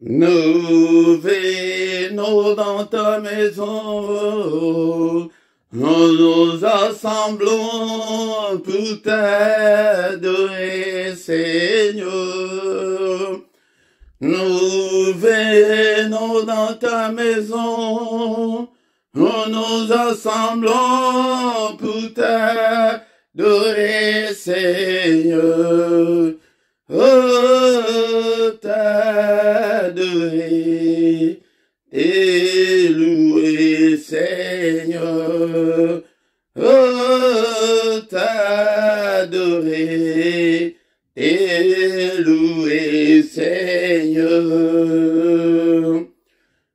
Nous venons dans ta maison, nous nous assemblons pour t'adorer, Seigneur. Nous venons dans ta maison, nous nous assemblons pour t'adorer, Seigneur. Oh, t'adorer et louer, Seigneur. Oh, t'adorer et louer, Seigneur.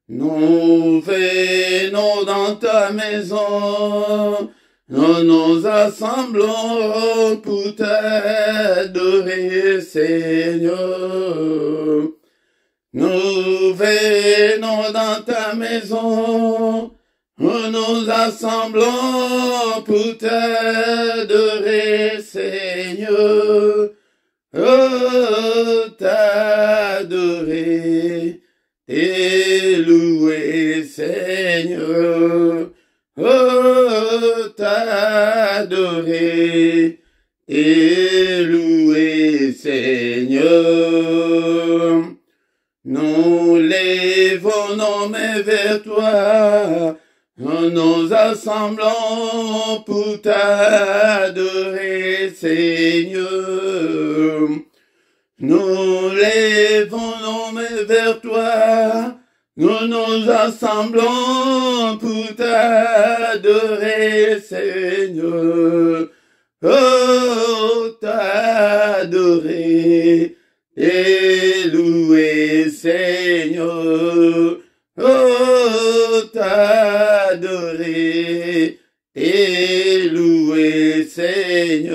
Nous venons dans ta maison, nous nous assemblons pour t'adorer, Seigneur. Nous venons dans ta maison, nous nous assemblons pour t'adorer, Seigneur. Oh, t'adorer et louer, Seigneur. Oh, t'adorer et louer, Seigneur. Nous lèvons nos mains vers toi, nous nous assemblons pour t'adorer, Seigneur. Nous lèvons nos mains vers toi, nous nous assemblons pour t'adorer, Seigneur. Oh, t'adorer et louer, Seigneur. Oh, t'adorer et louer, Seigneur.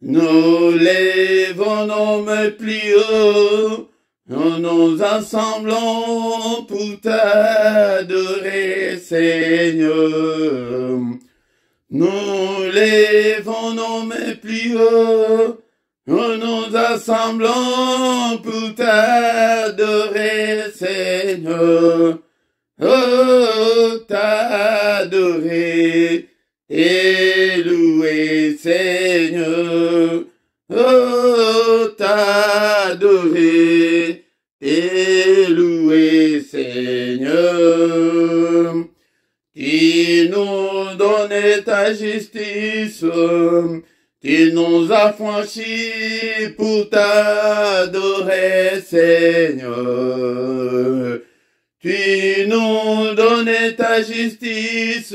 Nous lèvons nos mains plus haut, nous nous assemblons pour t'adorer, Seigneur. Nous lèvons nos mains plus haut, nous nous assemblons pour t'adorer, Seigneur. Oh, t'adorer et louer, Seigneur. Oh, t'adorer et louer, Seigneur. Tu nous donnes ta justice, tu nous as franchis pour t'adorer, Seigneur. Tu nous donnes ta justice,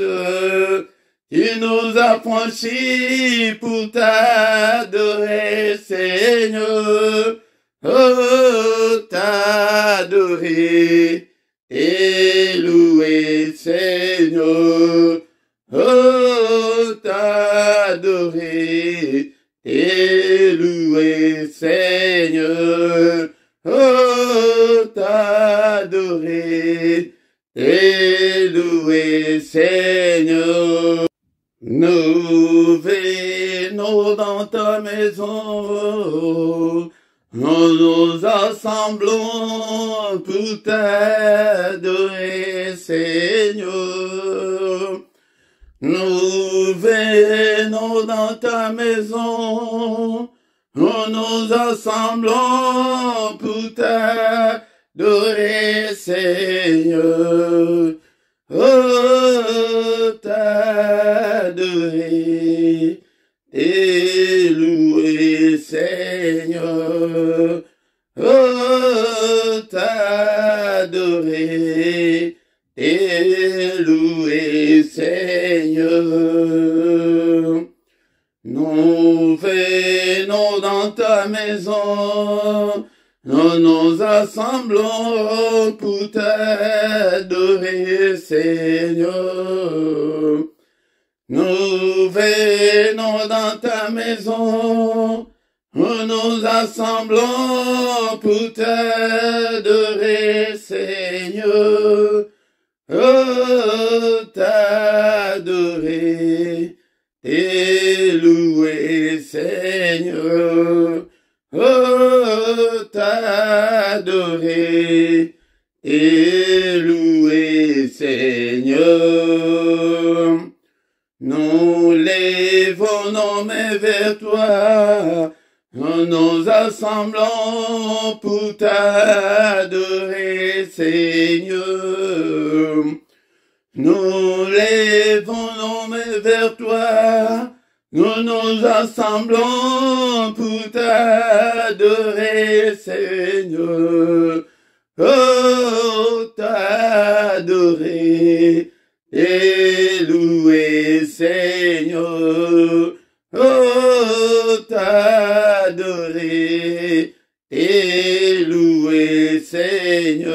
tu nous as franchis pour t'adorer, Seigneur. Oh, t'adorer et louer, Seigneur. Oh, t'adorer et louer, Seigneur. Oh, t'adorer et louer, Seigneur. Nous venons dans ta maison, nous nous assemblons pour t'adorer, Seigneur. Nous venons dans ta maison, nous nous assemblons pour t'adorer, Seigneur. Oh, t'adorer et louer, Seigneur. Oh, t'adorer et louer, Seigneur. Nous venons dans ta maison, nous nous assemblons pour t'adorer, Seigneur. Nous venons dans ta maison, nous nous assemblons pour t'adorer, Seigneur. Oh, t'adorer et louer, Seigneur. Oh, t'adorer t'adorer et louer, Seigneur. Nous lèvons nos mains vers toi, nous nous assemblons pour t'adorer, Seigneur. Nous lèvons nos mains vers toi, nous nous assemblons pour t'adorer, Seigneur. Oh, t'adorer et louer, Seigneur. Oh, t'adorer et louer, Seigneur.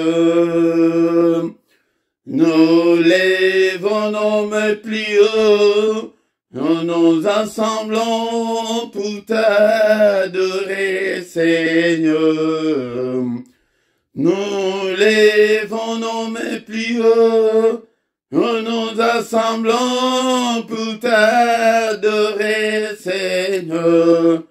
Nous lèvons nos mains plus haut, nous nous assemblons pour t'adorer, Seigneur. Nous lèvons nos mains plus haut, nous nous assemblons pour t'adorer, Seigneur.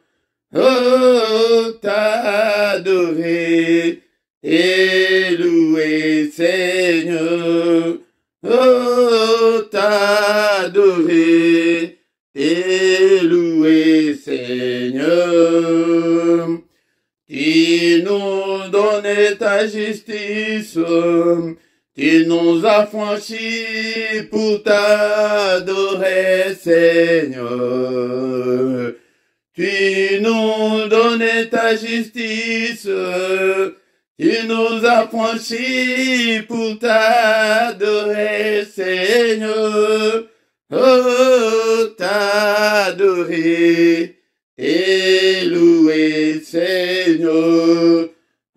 Oh, t'adorer et louer, Seigneur. Oh, t'adorer et louer, Seigneur. Tu nous donnes ta justice, tu nous as franchis pour t'adorer, Seigneur. Tu nous donnes ta justice, tu nous as franchis pour t'adorer, Seigneur. Oh, t'adorer et louer, Seigneur.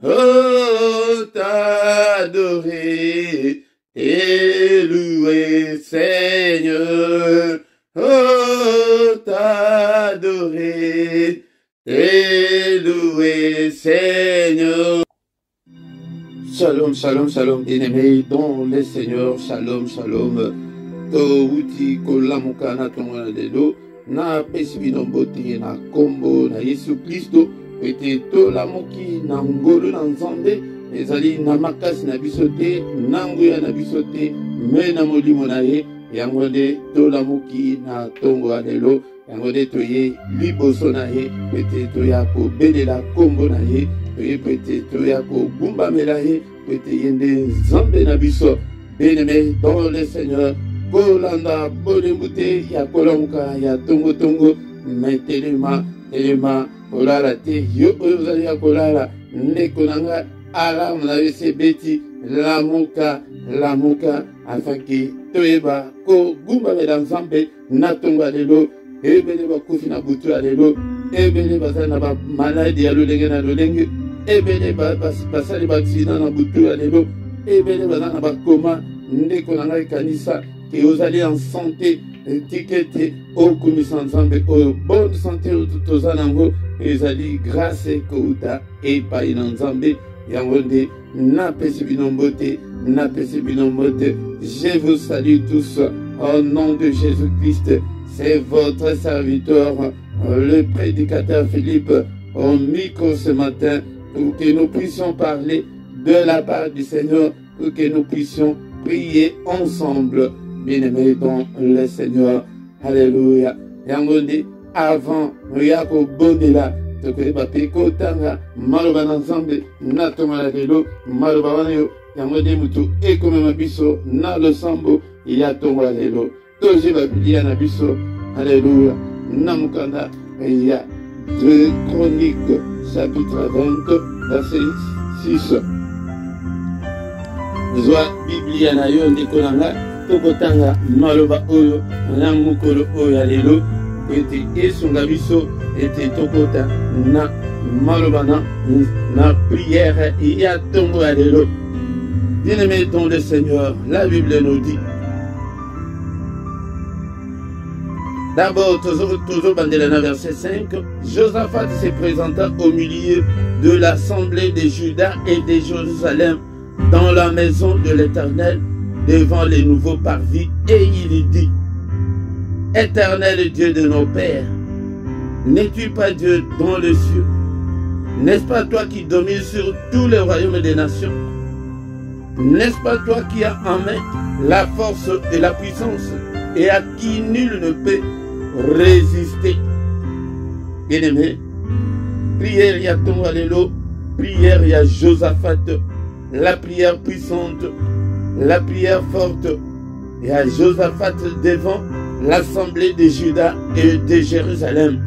Oh, t'adorer et louer, Seigneur. Oh, t'adorer et louer, Seigneur. Shalom, shalom, shalom, bien-aimés dans le Seigneur. Shalom, shalom. To uti kolamuka na tonga lelo na pesi bino mbote na kombo na Yesu Kristo ete tolamuki na ngolu na Nzambe ezali na makasi na biso te na nguya na biso te me na molimo na ye yango nde tolamuki na tongo ya lelo yango nde toye liboso na ye ete toya kobelela kombo na ye toye ete toya kogumbamela ye ete ye nde Nzambe na biso. Bien-aimés dans le Seigneur, kolanda bodembute ya kolamuka ya tongo tongo metelema telema kolala te yo ozali ya kolala ndeko nanga alarme na wese beti lamuka afaki toyeba ko gumba mela Nzambe na tongo lelo ebele bakufi na butu ya lelo ebele bazali na ba maladi ya lolenge na lolenge ebele basali ba accident na butu ya lelo ebele bazali na bakoma ndeko nanga ekanisa et aux alliés en santé, étiqueté au commissaire Nzambe, au bonne santé, aux anango, et alliés grâce et kouta, et pas in Nzambe, yangonde, na pesibinombote, na pesibinombote. Je vous salue tous au nom de Jésus-Christ. C'est votre serviteur, le prédicateur Philippe, au micro ce matin, pour que nous puissions parler de la part du Seigneur, pour que nous puissions prier ensemble. Bien-aimés dans le Seigneur, alléluia. Yangonde, avant, Yako Bonela, Tokoeba Peko Tanga, Maroba Nzambe, Natoma Lelo, Maroba Wanayo, Yangonde Mutu, Ekome Mabiso, Na le Sambo, Yatonga Lelo, Toje Babilia Nabiso, alléluia. Namukanda, il y a 2 Chroniques, chapitre 20, verset 6. Zoa Biblia na yo ndikonanga tokotanga maloba oyo na mukolo oyo lelo ete esunga biso ete tokota na maloba na prière ya tongo ya lelo. Bien-aimés dans le Seigneur, la Bible nous dit d'abord, toujours Bandelana verset 5, Josaphat se présenta au milieu de l'assemblée de Juda et de Jérusalem dans la maison de l'Éternel devant les nouveaux parvis et il dit: Éternel Dieu de nos pères, n'es-tu pas Dieu dans le ciel? N'est-ce pas toi qui domines sur tous les royaumes des nations? N'est-ce pas toi qui as en main la force et la puissance et à qui nul ne peut résister? Bien-aimé, prière y a ton allélo, prière y a Josaphat, la prière puissante, la prière forte, et à Josaphat devant l'assemblée de Juda et de Jérusalem.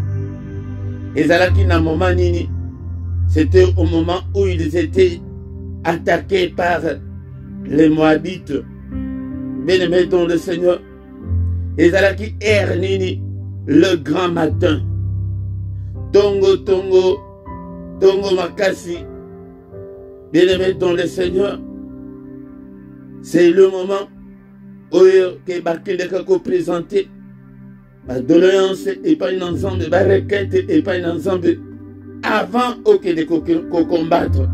Et Zalaki na moment nini, c'était au moment où ils étaient attaqués par les Moabites. Bien-aimé dans le Seigneur, et Zalaki Nini, le grand matin. Tongo, tongo, tongo makasi. Bien-aimé dans le Seigneur, c'est le moment où que Bakileka ko présenté ma doléance et pas une ensemble, ma requête et pas une ensemble avant de combattre.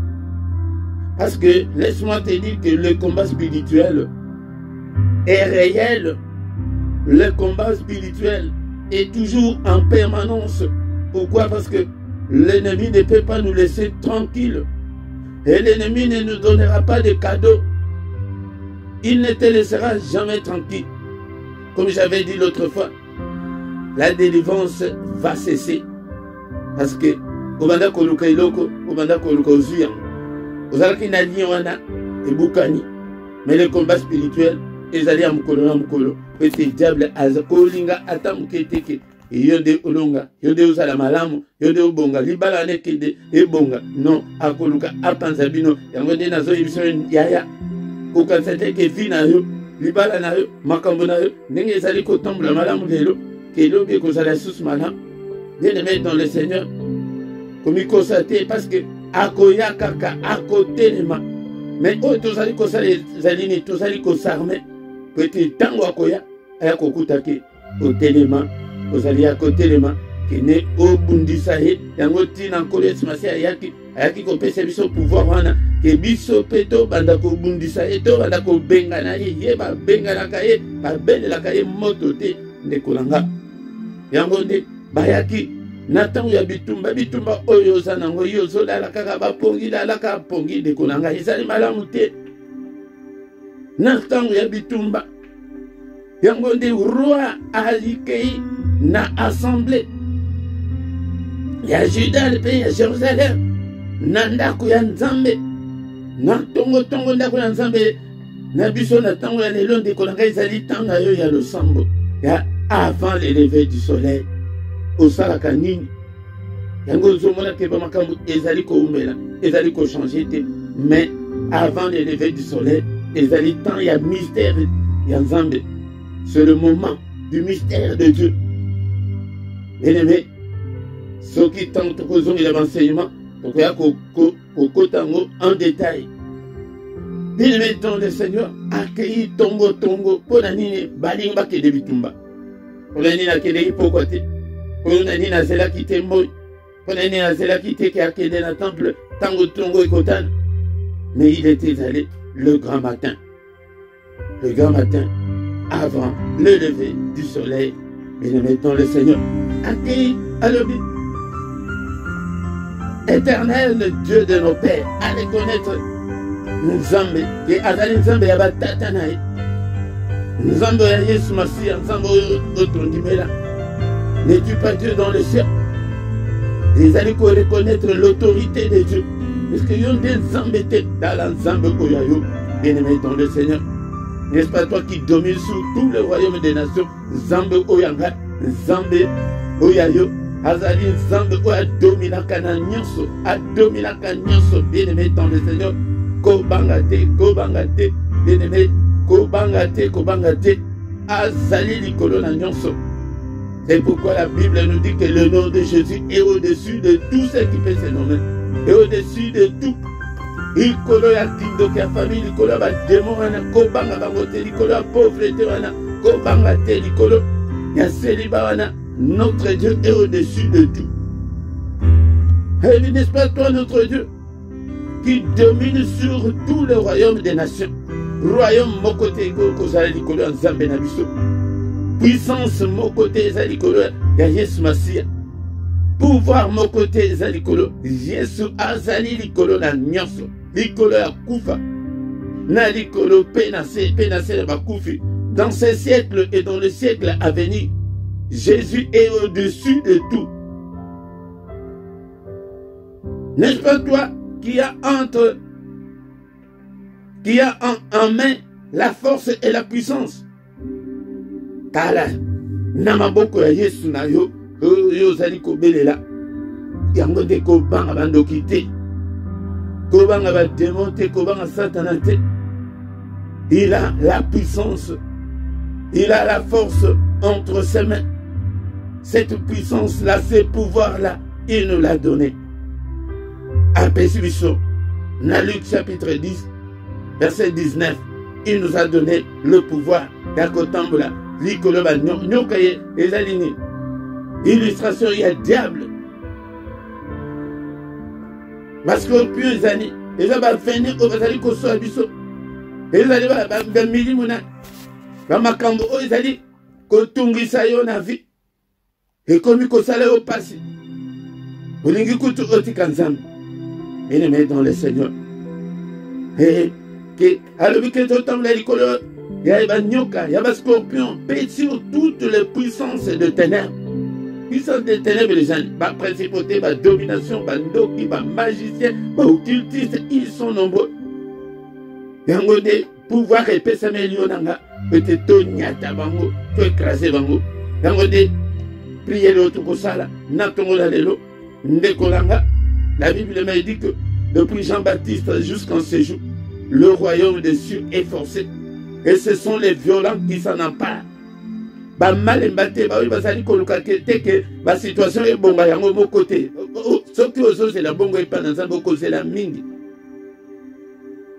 Parce que laisse-moi te dire que le combat spirituel est réel. Le combat spirituel est toujours en permanence. Pourquoi? Parce que l'ennemi ne peut pas nous laisser tranquilles. Et l'ennemi ne nous donnera pas de cadeaux. Il ne te laissera jamais tranquille. Comme j'avais dit l'autre fois, la délivrance va cesser. Parce que, obanda koluka iloko, obanda koluka ozuya. Ozalaki na liye wana, et boukani. Mais le combat spirituel, ezali amukolo na mukolo. Pete diable azakolinga atamuketeke. Yonde olonga, yonde usala malamu, yonde ubonga, libala nekede, ebonga. Non, akoluka apanzabino, yango de nazo ibison yaya. Ukansete ke fi na yo, libala na yo, makambo na yo, nenge ezali kotambola malamu lelo, ke lobe kozala sous malamu. Bien-aimé dans le Seigneur, comme il constate, parce que akoya kaka, akotelema. Mais oh, tozali kosala zalini, tozali kosarme, peut-être tango akoya, ayakokutake, otelema. Ozali à côté les mains qui n'est au bundisaye yango tina nkolo esimasi ayaki kopesa biso pouvoir wana ke biso peto banda ko bundisaye to banda ko bengana ye ba bengana kaye ba belelaka ye moto te ndekolanga yango nde bayaki na ntango ya bitumba oyo oza nango yo ozolala kaka bapongi lalaka pongi ndekolanga ezali malamu te na ntango ya bitumba yango nde roi alikei na assemblée ya Juda le pays ya Jérusalem na ndako ya Nzambe na tongo ndako ya Nzambe na biso na tango ya lelo ndekolanga ezali tanga yo ya losambo ya avant le lever du soleil osalaka nini yango ozomona ke bamakambo ezali koumbela ezali kochanger te mais avant le lever du soleil ezali temps ya mystère ya Nzambe. C'est le moment du mystère de Dieu. Bien-aimé, ceux qui tentent de poser l'enseignement, donc il y a en détail. Bien-aimé dans le Seigneur, accueilli tongo, pour nani balimba ke debitumba. Pour nani na kele hipokote. Pour nani na zela ki te moy. Pour nani na zela ki te ke akede na temple, tango tongo ekotan. Mais il était allé le grand matin. Le grand matin. Avant le lever du soleil, bien-aimé dans le Seigneur, accueille à l'objet. Éternel Dieu de nos pères, allez connaître Nzambe, et Azali Nzambe Yabatatanaï, Nzambe Yesu Massia, Nzambe Otondimela. N'es-tu pas Dieu dans le ciel? Ils allaient reconnaître l'autorité de Dieu. Parce que yon des Nzambe dans la Nzambe Oyayo, bien-aimé dans le Seigneur. N'est-ce pas toi qui domines sur tous les royaumes des nations? Zambe Oyanga, Zambe Oyayo, Azali Zambe Oya Dominaka Nyonso, a Dominaka Nyonso, bien-aimé dans le Seigneur, Kobangate, bien-aimé, Kobangate, Azali Likolo Nyonso. C'est pourquoi la Bible nous dit que le nom de Jésus est au-dessus de tout ce qui peut se nommer, et au-dessus de tout. Likolo ya kindoki ya famille, likolo ya bademo wana, kobanga bango te, likolo ya pauvreté wana, kobanga te, likolo ya célibat wana. Notre Dieu est au-dessus de tout. Et n'est-ce pas toi notre Dieu qui domine sur tout le royaume des nations? Royaume mokote kozala likolo ya Nzambe na biso. Puissance mokote eza likolo ya Yesu Masia. pouvoir mon côté eza likolo Yesu azali likolo na nyonso likolo ya kufa na likolo pe na se na bakufi. Dans ces siècles et dans le siècle à venir, Jésus est au-dessus de tout. N'est-ce pas toi qui a en main la force et la puissance? Tala na maboko ya Yesu na yo yo zali kobelela yango de ko banga bandoki te ko banga ba démon te ko banga satana te. Il a la puissance, il a la force entre ses mains. Cette puissance-là, ce pouvoir-là, il nous l'a donné. À Pesbiso, dans Luc chapitre 10, verset 19, il nous a donné le pouvoir d'Akotambola, l'Ikoloba, Nyokaye, les alignés. Illustration, il y a diable. Parce que plus les années, les gens vont finir au Basali Koso Abiso. Les gens vont mili mona. Dans ma cambo, ils allaient kotungisa yo na vie. Et comme ko sala au passé. Olingi kutu otikanzam. Il met dans le Seigneur. Et que alors que tout temps la likolo, il y a ba nyoka, il y a ba scorpion, pèse sur toutes les puissances de ténèbres. Puissance des ténèbres, les gens, ba principauté, ba domination, ba ndoki, ba magicien, ba occultiste, ils sont nombreux. Yango de pouvoir épaisser mes lions, peut-être tonyata bango, tu écraser bango. Yango de prier l'autre kosala, natongo la lelo, ndekolanga. La Bible m'a dit que depuis Jean-Baptiste jusqu'en ces jours, le royaume des cieux est forcé. Et ce sont les violents qui s'en emparent. Ba mal embaté, ba oui, ba sali koluka te que ba situation est bonga yango mo côté. Ce qui aux autres c'est la bongo et pas dans un boko c'est la mingi.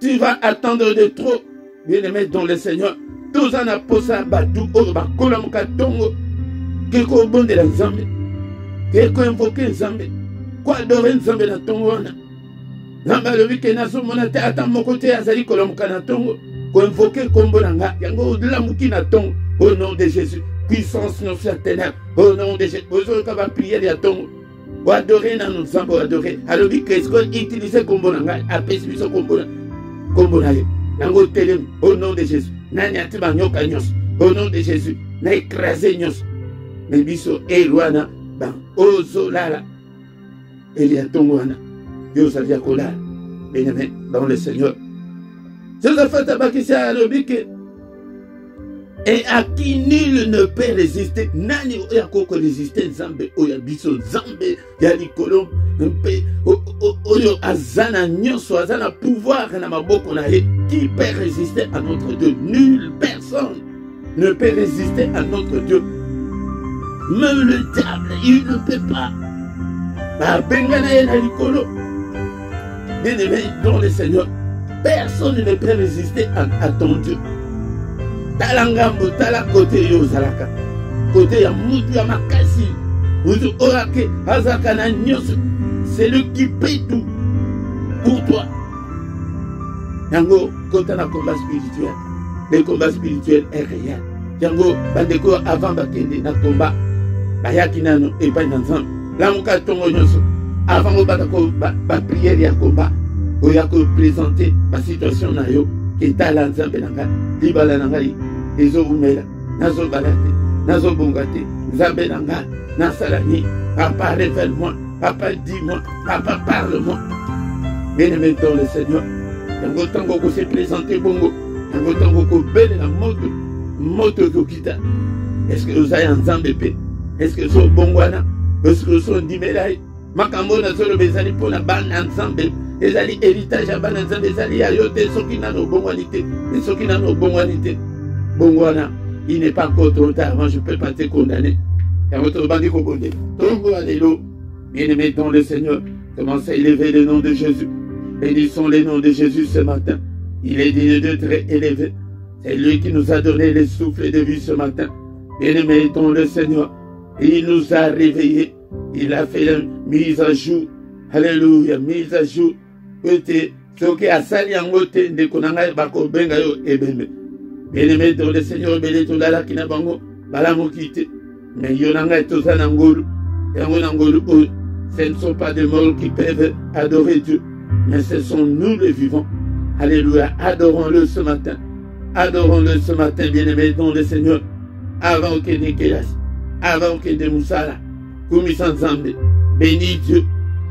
Tu vas attendre de trop, bien aimé dans le Seigneur. Tous en aposa badou o ba kolamuka tongo. Keko bon de la Zambie. Keko invoquer Zambie. Quoi adorer Nzambe na tongo wana. Namba le wike na so monate ata mokote azali kolamuka na tongo. Ko invoquer kombo nanga yango de la muki na tongo au nom de Jésus. Puissance non sur ténèbres au nom de Jésus. Ozo ka ba prier ya tongo. Ou adorer na nous Nzambe adorer. Alors bi qu'est-ce qu'on utiliser kombo nanga apesi biso kombo na ye. Yango telem au nom de Jésus. Nani atiba nyoka nyos au nom de Jésus. Na écraser nyos. Mais biso eloana ban ozo lala. Et il y a Tongwana, Dieu savait quoi bien-aimé dans le Seigneur. Josaphat Abakissa a l'oblique et à qui nul ne peut résister. Nani oyakoko résister Nzambe oyabiso Nzambe yalikolo mpe oyo azana nyonso azana pouvoir na maboko na ye. Qui peut résister à notre Dieu? Nulle personne ne peut résister à notre Dieu. Même le diable, il ne peut pas. Bien-aimé dans le Seigneur, personne ne peut résister à ton Dieu. Talangambo, tala côté yozalaka, côté ya mutu ya makasi, mutu orake, azakana nyos, c'est lui qui paie tout pour toi. Yango, quand on a un combat spirituel, le combat spirituel est réel. Yango, bandeko avant bakende na combat, bayaki nano et pas ensemble. Là, on a tongo nyonso. Avant de prière ya combat, on a présenté la situation na yo qui est à l'ensemble nanga, libala nanga, les omela, nazo balate, nazo bongate, nzambe nanga, nasalani, papa révèle-moi, papa dis-moi, papa parle-moi. Bien-aimé dans le Seigneur, yango tango ko se présenter bongo, yango tango ko belle la moto kokita. Est-ce que vous avez ensemble épée? Est-ce que vous bongwana? Parce que son dimelaï, makambo na solo bezali pour la ban ensemble, ezali héritage à ban ensemble, ezali ayote, ceux qui n'ont bonwanité, et ceux qui n'ont bonwanité, bongwana, il n'est pas encore trop tard, avant je peux pas te condamner. Et votre bandi kobonde, tongo allélo, bien-aimé dans le Seigneur, commencez à élever le nom de Jésus, bénissons le nom de Jésus ce matin, il est digne de très élevé, c'est lui qui nous a donné le souffle de vie ce matin, bien-aimé dans le Seigneur. Il nous a réveillés. Il a fait la mise à jour. Alléluia, mise à jour. Peut-être, ce qui a sali en côté de Konanga Bako Bengayo et Bembe. Bien-aimé dans le Seigneur, Béléto Lala Kinabango, Balamokite. Mais Yonanga et Tosanangolo. Ce ne sont pas des morts qui peuvent adorer Dieu, mais ce sont nous les vivants. Alléluia, adorons-le ce matin. Adorons-le ce matin, bien-aimés dans le Seigneur. Avant que de Kéas, avant que de Moussala, Koumissan Zambé, bénis Dieu.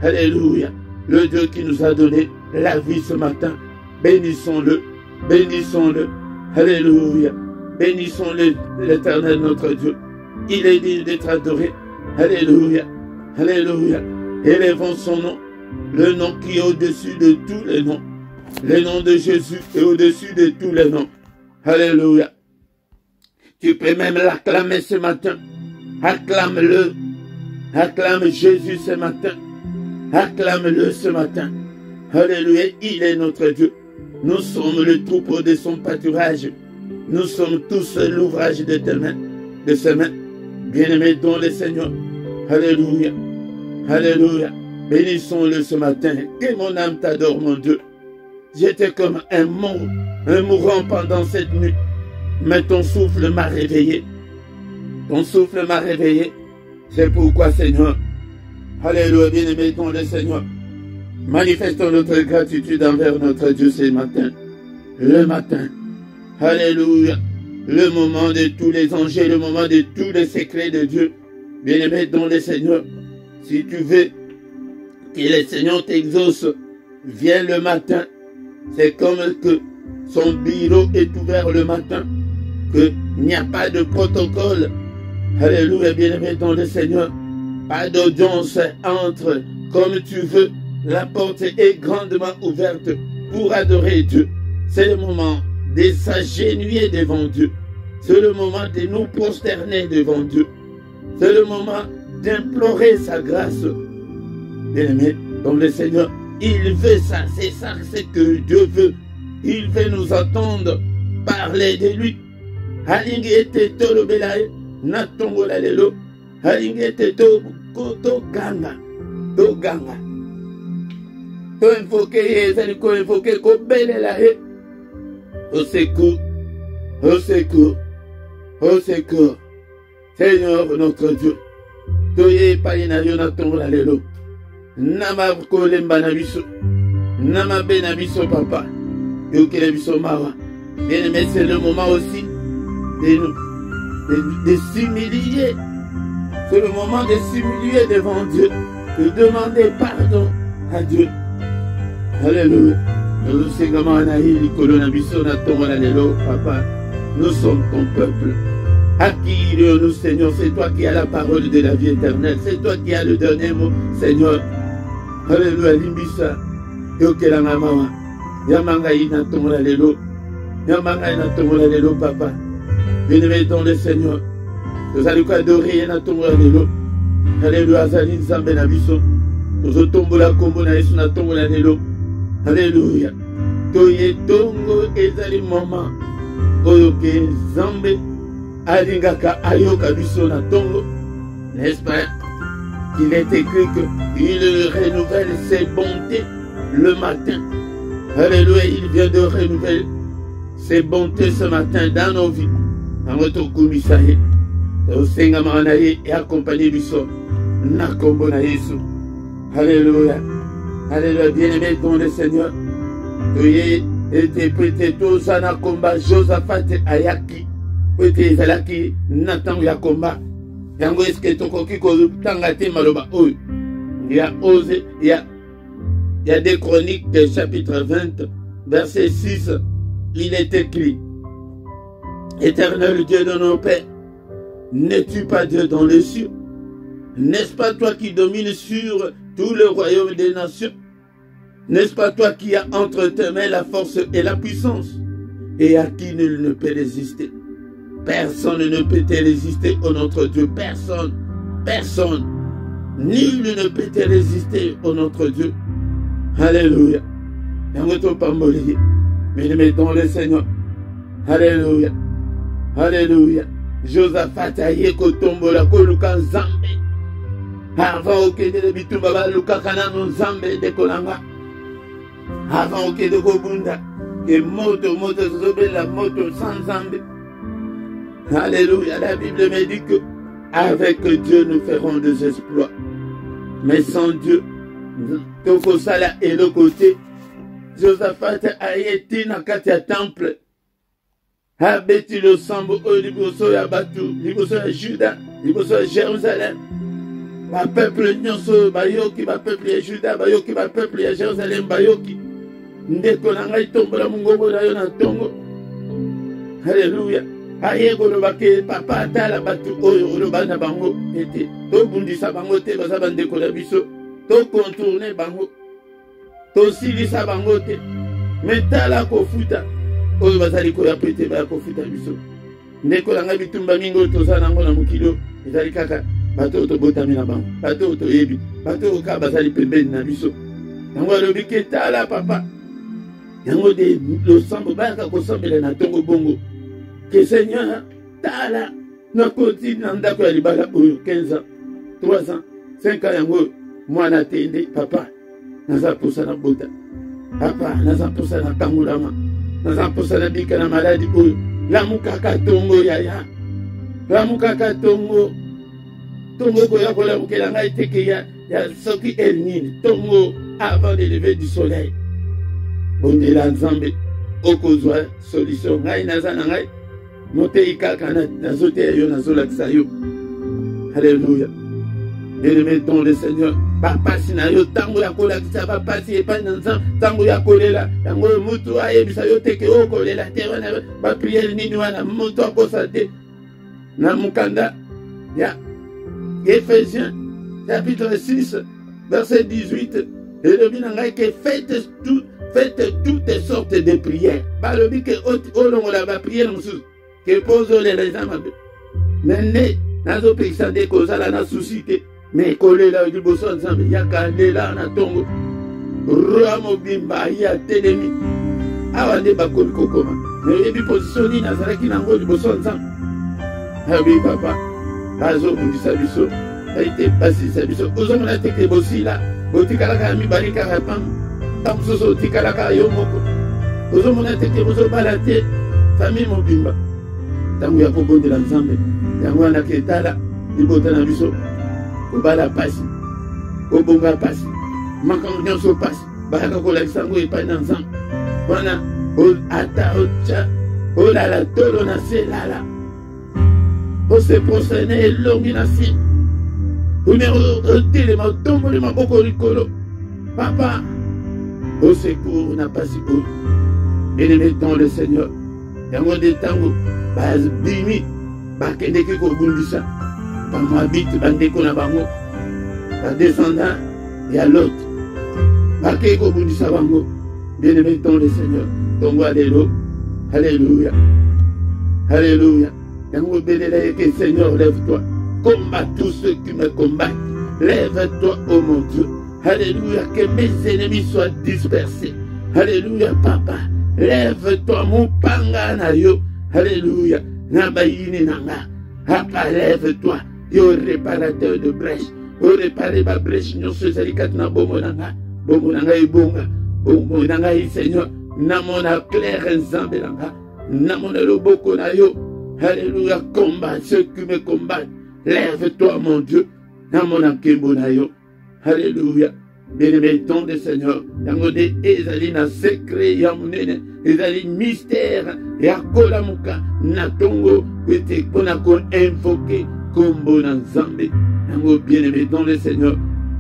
Alléluia, le Dieu qui nous a donné la vie ce matin. Bénissons-le, bénissons-le. Alléluia, bénissons l'Éternel notre Dieu. Il est digne d'être adoré. Alléluia, alléluia. Élevons son nom, le nom qui est au-dessus de tous les noms. Le nom de Jésus est au-dessus de tous les noms. Alléluia. Tu peux même l'acclamer ce matin. Acclame-le. Acclame Jésus ce matin. Acclame-le ce matin. Alléluia. Il est notre Dieu. Nous sommes le troupeau de son pâturage. Nous sommes tous l'ouvrage de ses mains. Bien-aimés dans le Seigneur. Alléluia. Alléluia. Bénissons-le ce matin. Que mon âme t'adore, mon Dieu. J'étais comme un mourant pendant cette nuit. Mais ton souffle m'a réveillé. Ton souffle m'a réveillé. C'est pourquoi, Seigneur. Alléluia, bien-aimés dans le Seigneur. Manifestons notre gratitude envers notre Dieu ce matin. Le matin. Alléluia. Le moment de tous les anges, le moment de tous les secrets de Dieu. Bien-aimés dans le Seigneur. Si tu veux que le Seigneur t'exauce, viens le matin. C'est comme que son bureau est ouvert le matin, qu'il n'y a pas de protocole. Alléluia, bien-aimé dans le Seigneur. Pas d'audience entre comme tu veux. La porte est grandement ouverte pour adorer Dieu. C'est le moment de s'agenouiller devant Dieu. C'est le moment de nous prosterner devant Dieu. C'est le moment d'implorer sa grâce. Bien-aimé dans le Seigneur. Il veut ça, c'est ça, c'est que Dieu veut. Il veut nous entendre parler de lui. Halingete tolo belae, natongo la lelo. Halingete to ganga, to ganga. To invoquer Yezali, ko invoquer ko bele la he. Au secours, au secours, au secours. Seigneur notre Dieu. Toye palinayo natongo la lelo. Nama kolemba na biso, nama be na biso papa, yokele biso mawa. Bien aimé, c'est le moment aussi de s'humilier. C'est le moment de s'humilier devant Dieu, de demander pardon à Dieu. Alléluia. Nous papa, nous sommes ton peuple. Accueille-nous, Seigneur, c'est toi qui as la parole de la vie éternelle, c'est toi qui as le dernier mot, Seigneur. Alléluia, limbisa. Yokela mama. Yamanga ina tomola lelo. Yamanga ina tomola lelo, papa. Bien-aimé dans le Seigneur. Nous allons adorer ina tomola lelo. Alléluia, zali nzambe na biso. Nous tombola kombo na Yesu na tomola lelo. Alléluia. Toye tongo ezali moment. Oyoke zambe. Alingaka ayoka biso na tongo. N'est-ce pas? Il est écrit qu'il renouvelle ses bontés le matin. Alléluia, il vient de renouveler ses bontés ce matin dans nos vies. Dans notre commissaire, au Seigneur Manaye et accompagné du sort. Nakombo na Yesu. Alléluia. Alléluia, bien-aimé dans le Seigneur. Veuillez interpréter tout ça na combat Josaphat Ayaki. Peut-être Zalaki Nathan Yakomba. Yango eske tokoki ko tangate maloba oyo. Il y a osé, il y a des chroniques de chapitre 20, verset 6. Il est écrit: Éternel Dieu de nos pères, n'es-tu pas Dieu dans les cieux? N'est-ce pas toi qui domines sur tout le royaume des nations? N'est-ce pas toi qui as entre tes mains la force et la puissance, et à qui nul ne peut résister? Personne ne peut te résister, ô notre Dieu. Personne. Personne. Nul ne peut te résister, ô notre Dieu. Alléluia. Mais dans le Seigneur. Alléluia. Alléluia. Josaphat aye kotombola koluka nzambe. Avant okende bitumba baluka kana nzambe de kolanga. Avant okende kobunda. Que moto zobela moto sans nzambe. Alléluia, la Bible me dit que Avec Dieu, nous ferons des exploits. Mais sans Dieu, toko sala et le côté, Josaphat a été dans le temple. Abeti le sambo au liboso ya batu, liboso ya Juda, liboso ya Jérusalem. Ba peuple nyonso bayoki, ba peuple ya Juda bayoki, ba peuple ya Jérusalem bayoki. Ndeko na ngai tombola mungongo na yo na tongo. Alléluia. Aye koloba ke papa atala batu oyo oloba na bango ete to bundisa bango te baza bandeko na biso to contourner bango to silisa bango te metala kofuta oyo bazali koya pete baya kofuta biso ndeko na ngai bitumba mingi oyo toza nango na mokili ezali kaka bato oyo tobotami na bango bato oyo toyebi bato oyo kaka bazali pembeni na biso yango alobi ke tala papa yango de losambo bayaka kosambela na ntongo bongo que Seigneur, tala, na koti na ndako ya libala oyo 15 ans, 3 ans, 5 ans yango, mwana tende, papa, naza posa na bota. Papa, naza posa na kangulama. Naza posa na bika na maladi oyo. Lamu kaka tongo yaya. Lamu kaka tongo. Tongo koya kola mukela ngai teke ya soki El Nil. Tongo avant le lever du soleil. Bondela nzambe. Okozwa solution ngai naza na ngai. Mote kaka na zote yo na zolakisa yo. Alléluia. Bien-aimé dans le Seigneur. Papa sina yo tango ya kolakisa papa si epa na nzambe tango ya kolela tango mutu ayebisa yo teke o kolela te wana ba prière nini wana mutu akosa te na mukanda ya Éphésiens chapitre 6 verset 18 et le bien ngai que faites toutes sortes de prières balobi ke olongola ba prière mususu que pose les raisons mais nazo pesa de kozala na suscité mais kolela liboso nzambe yakalela na tongo ramo bimba ya telemi awa nde bakomi kokoma mais yebi position nini azalaki nango liboso nzambe abi papa bazobundisa biso aite basisa biso ozomona teke bosila botikalaka ya mibali kaka pam mosusu otikalaka yo moko ozomona teke bozobala te famille mobimba ntango ya kobondela nzambe yango wana ketala libota na biso obala pasi obonga pasi makambo nyonso pasi bayaka kolakisa yango epai na nzambe wana ata otya olala tolo na se lala ose prosene elongi na se une otelema otomboli maboko likolo papa osecours na pasi oyo bien-aimé dans le Seigneur yango nde ntango babimi bakendeki kobundisa bamoabite bandeko na bango badescendant ya Lot bakei kobundisa bango bien-aimé dans le Seigneur tongo alelo alléluia alléluia yango belela yeke Seigneur lève-toi combat tous ceux qui me combattent lève-toi oh mon Dieu alléluia que mes ennemis soient dispersés alléluia papa lève-toi mon panga na yo alléluia nabayini nanga papa lève-toi yo réparateur de brèche o réparer ma brèche nyonso ezali kati na bombo na ngai ebonga bombo na ngai Seigneur namona clair nzambe na nga namona loboko na yo alléluia combat ceux qui me combattent lève-toi mon Dieu namona nkembo na yo alléluia bien-aimé ton de Seigneur yango de ezali na secret ya munene ezali mystère ya kolamuka na tongo kwete mpona ko-invoke kombo na nzambe yango bien-aimé dans le Seigneur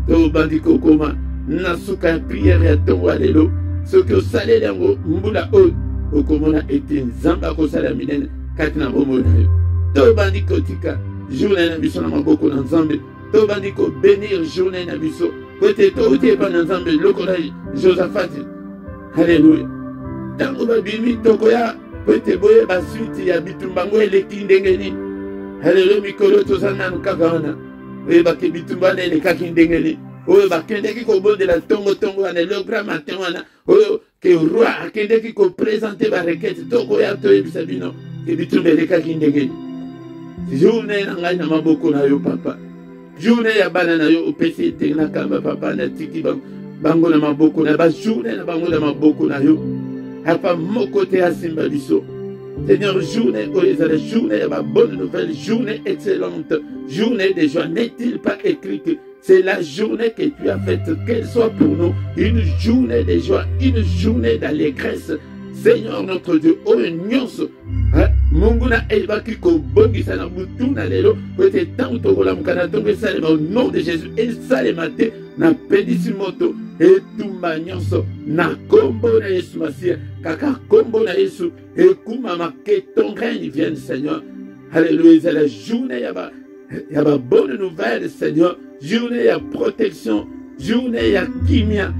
tobandi kokoma na suka ya prière ya tongo ya lelo soki osaleli yango mbula oyo okomona ete nzambe akosala minene kati na bomoi na yo tobandi kotika journée na biso na maboko na nzambe tobandi kobenir journée na biso kwete touti epa na nzambe lokola Josaphat alléluia ntango babimi tokoya kwete boyeba suite ya bitumbango eleki ndenge nini alléluia mikolo toza nanu kaka wana oyebaki bitumba wana elekaki ndenge nini oyo bakendeki kobondela tongo wana le grand matin wana oyo ke roi akendeki kopresente barekete tokoya toyebisa bino ke bitumba elekaki ndenge nini journée na ngai na maboko na yo papa journée ya bana na yo opesi ete na kamba papa na tiki bango na maboko na ba journée na bango na maboko na yo apa moko te asimba biso Seigneur, journée, journée, bonne nouvelle, journée excellente, journée de joie. N'est-il pas écrit que c'est la journée que tu as faite, qu'elle soit pour nous une journée de joie, une journée d'allégresse. Seigneur notre Dieu, oh nyonso, Munguna Elbaki Kobongisa na Mutuna Lelo, peut être tant au Lamkana Tongue Salema au nom de Jésus, et Salemate, na Pedisimoto, et Tumba Nyonso, na Kombo na Yesu Masia, Kaka Kombo na Yesu, et Kumama, que ton règne vienne, Seigneur. Alléluia, c'est la journée, il y a bonne nouvelle, Seigneur, journée, il y a protection, journée, il y a kimia.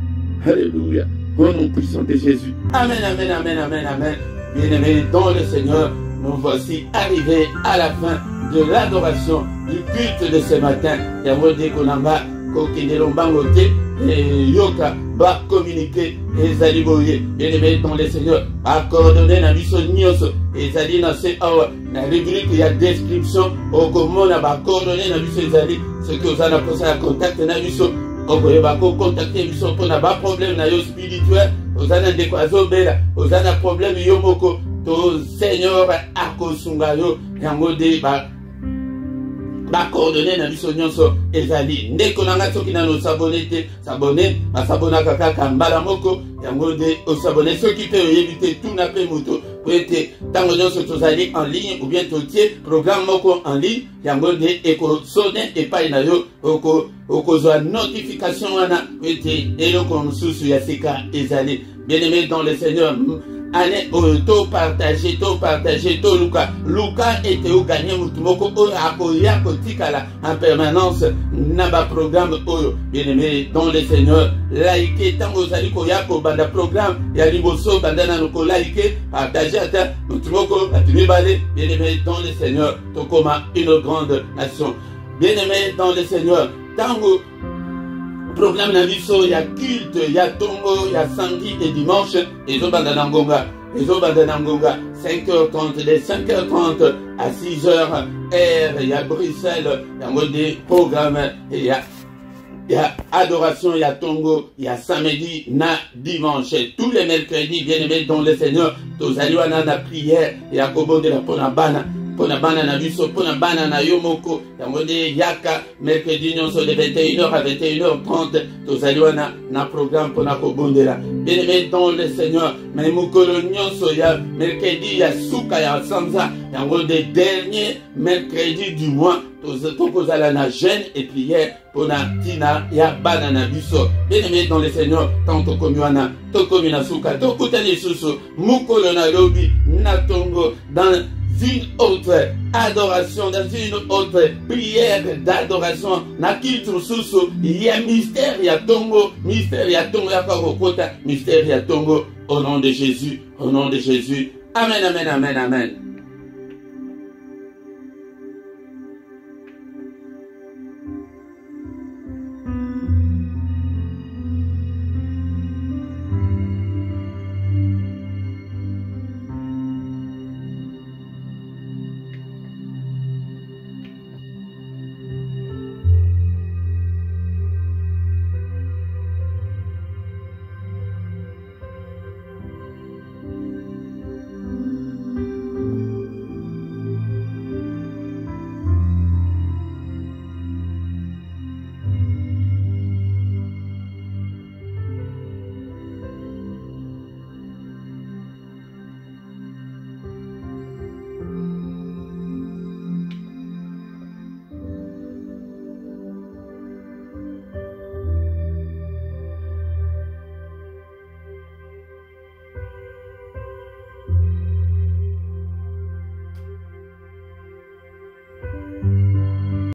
Alléluia. Au nom puissant de Jésus. Amen, amen, amen, amen, amen. Bien-aimés dans le Seigneur, nous voici arrivés à la fin de l'adoration du culte de ce matin. Yamode Konamba, Kokinelombangote, et Yoka, va communiquer, et Zaliboye. Bien-aimés dans le Seigneur, accordonnez la mission Nyoso, et Zali dans ces hours, la rubrique, il y a description, au comment on va coordonner la mission Zali, ce que vous avez appelé à contact, la mission. Quand vous avez contacté Bishop pour n'avoir problème na yo spirituel, vous avez un décoiseau bela, vous avez un problème yomoko, to Seigneur akosunga yo, yangode ba coordonner na biso nyonso ezali ndeko nanga soki na no s'abonner ma s'abonner kaka kambala moko yangode o s'abonner soki pe oyebite tout na pe moto poete tango nyonso tozali en ligne ou bien totie programme moko en ligne yangode eko sonne epai na yo okozwa notification wana poete eloko mosusu ya sika ezali. Bien-aimé dans le Seigneur, allez to partager, to Luka était au gagné mutumoko akoya kotikala en permanence naba programme oyo. Bien-aimé dans le Seigneur, like tango zali koya ko banda programme ya liboso banda na ko like partager ata mutumoko atumibale. Bien-aimé dans le Seigneur, to koma une grande nation. Bien-aimé dans le Seigneur, tango programme na biso ya culte ya tongo ya samedi et dimanche ezo banda na ngonga 5h30 de 5h30 à 6h heure ya Bruxelles ya mode programme ya adoration ya tongo ya samedi na dimanche tous les mercredis. Bien-aimés dans le Seigneur, tozali wana na prière ya kobondela pona bana na biso pona bana na yomoko yangode yaka mercredi nyonso de 21h à 21h30 tozali wana na programme pona kobondela. Bien-aimés dans le Seigneur, mais mukolo nyonso ya mercredi ya suka ya sanza yangode dernier mercredi du mois tokozala na jeûne et prière pona tina ya bana na biso. Bien-aimés dans le Seigneur, tant tokomiwana tokomina suka tokutani susu mukolo na lobi na tongo dans une autre adoration, dans une autre prière d'adoration, na kitu susu, il y a mystère, il y a tongo, ya kakokota, mystère, il y a tongo, au nom de Jésus, Amen, amen, amen, amen.